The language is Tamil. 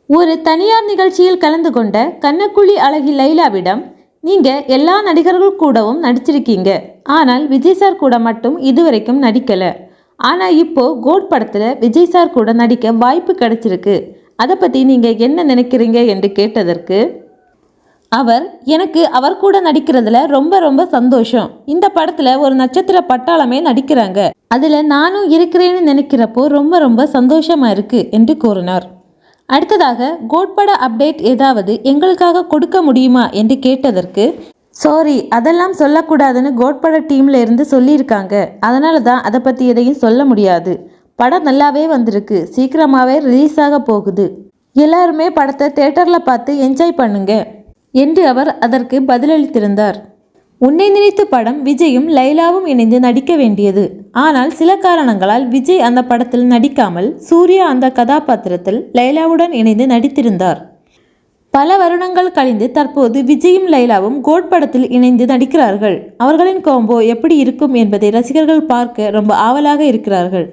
ஒரு தனியார் நிகழ்ச்சியில் கலந்து கொண்ட கன்னக்குழி அழகி லைலாவிடம், நீங்க எல்லா நடிகர்கள் கூடவும் நடிச்சிருக்கீங்க, ஆனால் விஜய் சார் கூட மட்டும் இதுவரைக்கும் நடிக்கல. ஆனா இப்போ கோட் படத்துல விஜய் சார் கூட நடிக்க வாய்ப்பு கிடைச்சிருக்கு, அதை பத்தி நீங்க என்ன நினைக்கிறீங்க என்று கேட்டதற்கு அவர், எனக்கு அவர் கூட நடிக்கிறதுல ரொம்ப ரொம்ப சந்தோஷம். இந்த படத்துல ஒரு நட்சத்திர பட்டாளமே நடிக்கிறாங்க, அதுல நானும் இருக்கிறேன்னு நினைக்கிறப்போ ரொம்ப ரொம்ப சந்தோஷமா இருக்கு என்று கூறினார். அடுத்ததாக கோட் பட அப்டேட் ஏதாவது எங்களுக்காக கொடுக்க முடியுமா என்று கேட்டதற்கு, சாரி, அதெல்லாம் சொல்லக்கூடாதுன்னு கோட் பட டீம்ல இருந்து சொல்லியிருக்காங்க, அதனால தான் அதை பற்றி எதையும் சொல்ல முடியாது. படம் நல்லாவே வந்திருக்கு, சீக்கிரமாகவே ரிலீஸ் ஆக போகுது, எல்லாருமே படத்தை தேட்டரில் பார்த்து என்ஜாய் பண்ணுங்க என்று அவர் அதற்கு பதிலளித்திருந்தார். உன்னை நினைத்து படம் விஜயும் லைலாவும் இணைந்து நடிக்க வேண்டியது. ஆனால் சில காரணங்களால் விஜய் அந்த படத்தில் நடிக்காமல் சூர்யா அந்த கதாபாத்திரத்தில் லைலாவுடன் இணைந்து நடித்திருந்தார். பல வருடங்கள் கழிந்து தற்போது விஜயும் லைலாவும் கோட் படத்தில் இணைந்து நடிக்கிறார்கள். அவர்களின் காம்போ எப்படி இருக்கும் என்பதை ரசிகர்கள் பார்க்க ரொம்ப ஆவலாக இருக்கிறார்கள்.